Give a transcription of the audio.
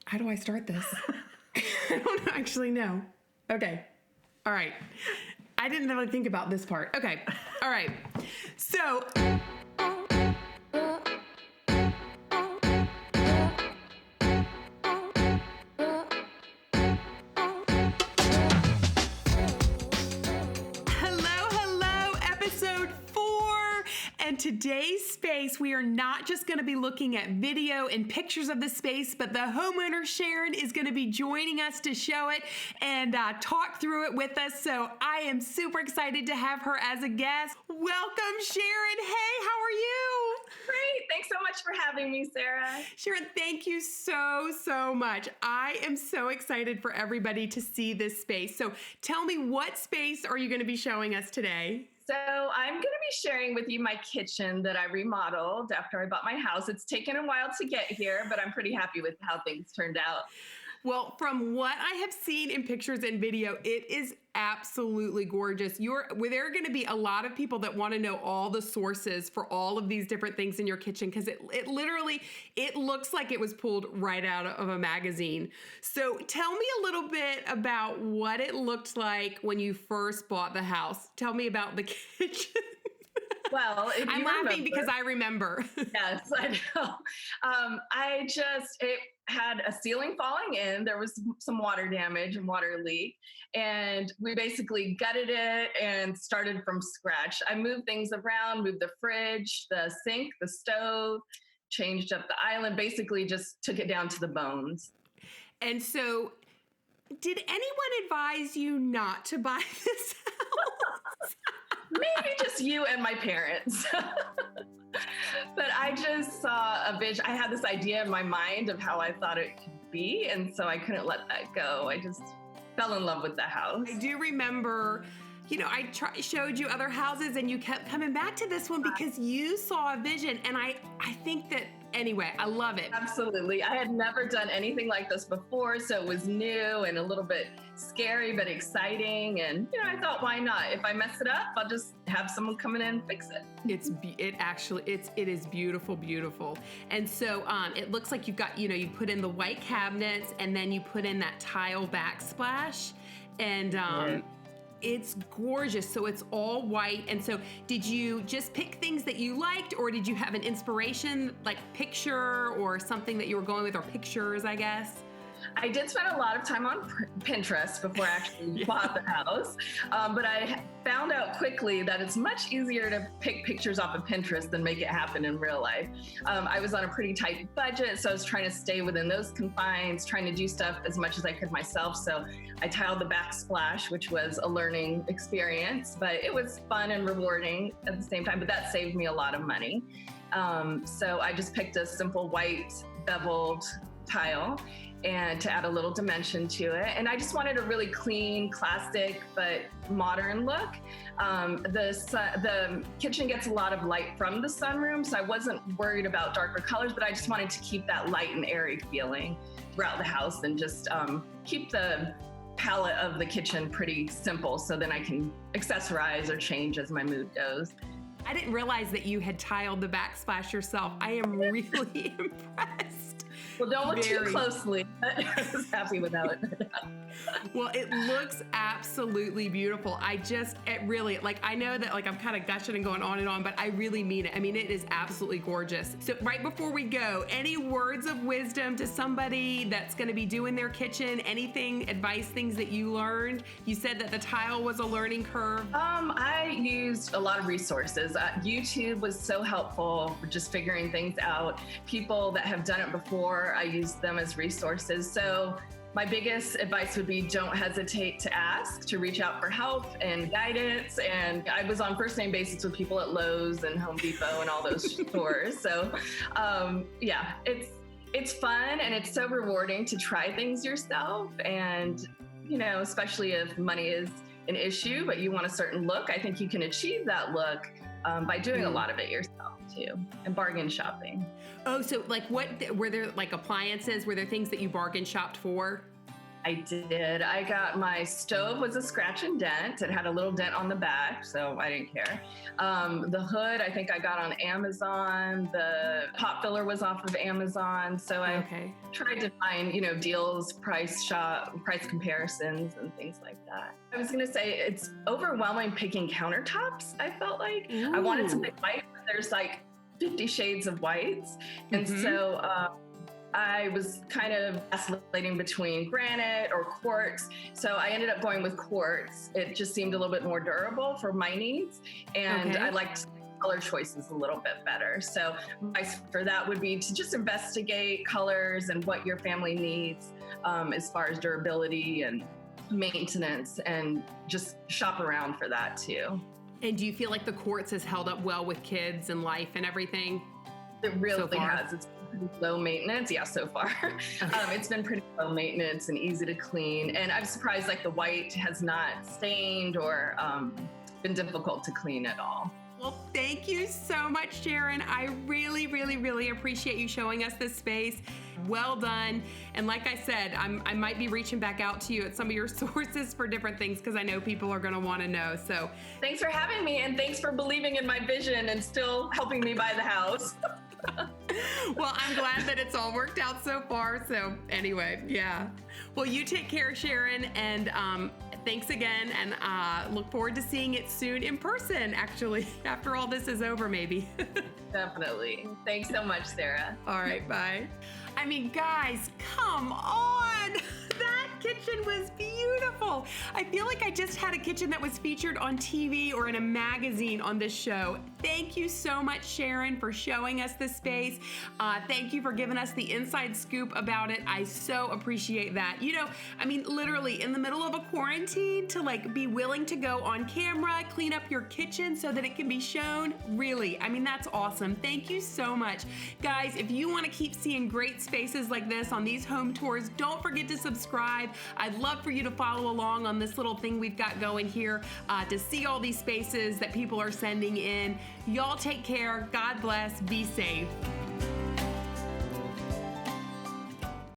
How do I start this? I don't actually know. Okay. All right. I didn't really think about this part. Okay. All right. So... And today's space, we are not just going to be looking at video and pictures of the space, but the homeowner Sharon is going to be joining us to show it and talk through it with us. So I am super excited to have her as a guest. Welcome, Sharon. Hey, how are you? Great. Thanks so much for having me, Sarah. Sharon, thank you so much. I am so excited for everybody to see this space. So tell me, what space are you going to be showing us today? So I'm going to be sharing with you my kitchen that I remodeled after I bought my house. It's taken a while to get here, but I'm pretty happy with how things turned out. Well, from what I have seen in pictures and video, it is absolutely gorgeous. There are going to be a lot of people that want to know all the sources for all of these different things in your kitchen, because it literally looks like it was pulled right out of a magazine. So tell me a little bit about what it looked like when you first bought the house. Tell me about the kitchen. Well, I'm laughing because I remember. Yes, I know. It had a ceiling falling in. There was some water damage and water leak. And we basically gutted it and started from scratch. I moved things around, moved the fridge, the sink, the stove, changed up the island, basically just took it down to the bones. And so, did anyone advise you not to buy this house? Maybe just you and my parents. But I just saw a vision. I had this idea in my mind of how I thought it could be, and so I couldn't let that go. I just fell in love with the house. I do remember, I showed you other houses and you kept coming back to this one because you saw a vision, and I think that, anyway, I love it. Absolutely. I had never done anything like this before, so it was new and a little bit scary, but exciting. And, I thought, why not? If I mess it up, I'll just have someone come in and fix it. It is beautiful, beautiful. And so it looks like you've got, you put in the white cabinets and then you put in that tile backsplash, and it's gorgeous. So it's all white. And so did you just pick things that you liked, or did you have an inspiration, like picture or something that you were going with, or pictures, I guess? I did spend a lot of time on Pinterest before I actually bought the house, but I found out quickly that it's much easier to pick pictures off of Pinterest than make it happen in real life. I was on a pretty tight budget, so I was trying to stay within those confines, trying to do stuff as much as I could myself. So I tiled the backsplash, which was a learning experience, but it was fun and rewarding at the same time, but that saved me a lot of money. So I just picked a simple white beveled tile and to add a little dimension to it. And I just wanted a really clean, classic, but modern look. The kitchen gets a lot of light from the sunroom, so I wasn't worried about darker colors, but I just wanted to keep that light and airy feeling throughout the house, and just keep the palette of the kitchen pretty simple, so then I can accessorize or change as my mood goes. I didn't realize that you had tiled the backsplash yourself. I am really impressed. Well, don't look too closely. I was happy with how it turned out. Well, it looks absolutely beautiful. It really, I know that I'm kind of gushing and going on and on, but I really mean it. I mean, it is absolutely gorgeous. So right before we go, any words of wisdom to somebody that's going to be doing their kitchen? Anything, advice, things that you learned? You said that the tile was a learning curve. I used a lot of resources. YouTube was so helpful for just figuring things out. People that have done it before, I use them as resources. So my biggest advice would be, don't hesitate to ask, to reach out for help and guidance. And I was on first name basis with people at Lowe's and Home Depot and all those stores. So it's fun, and it's so rewarding to try things yourself. And, especially if money is an issue, but you want a certain look, I think you can achieve that look by doing a lot of it yourself too, and bargain shopping. Oh, so what were there, appliances? Were there things that you bargain shopped for? I did. I got my stove was a scratch and dent. It had a little dent on the back, so I didn't care. The hood, I think I got on Amazon. The pot filler was off of Amazon. So I tried to find, deals, price comparisons and things like that. I was going to say it's overwhelming picking countertops. I felt like I wanted something white, but there's like 50 shades of whites. And so, I was kind of vacillating between granite or quartz. So I ended up going with quartz. It just seemed a little bit more durable for my needs. And I liked color choices a little bit better. So advice for that would be to just investigate colors and what your family needs as far as durability and maintenance, and just shop around for that too. And do you feel like the quartz has held up well with kids and life and everything? It really has. It's pretty low maintenance. Yeah, so far. It's been pretty low maintenance and easy to clean. And I'm surprised like the white has not stained or been difficult to clean at all. Well, thank you so much, Sharon. I really, really, really appreciate you showing us this space. Well done. And like I said, I might be reaching back out to you at some of your sources for different things because I know people are going to want to know. So thanks for having me, and thanks for believing in my vision and still helping me buy the house. Well, I'm glad that it's all worked out so far. So anyway, yeah. Well, you take care, Sharon, and thanks again, and look forward to seeing it soon in person, actually, after all this is over, maybe. Definitely. Thanks so much, Sarah. All right, bye. I mean, guys, come on. That kitchen was beautiful. I feel like I just had a kitchen that was featured on TV or in a magazine on this show. Thank you so much, Sharon, for showing us this space. Thank you for giving us the inside scoop about it. I so appreciate that. I mean, literally in the middle of a quarantine to like be willing to go on camera, clean up your kitchen so that it can be shown. Really, I mean, that's awesome. Thank you so much. Guys, if you want to keep seeing great spaces like this on these home tours, don't forget to subscribe. I'd love for you to follow along on this little thing we've got going here to see all these spaces that people are sending in. Y'all take care. God bless. Be safe.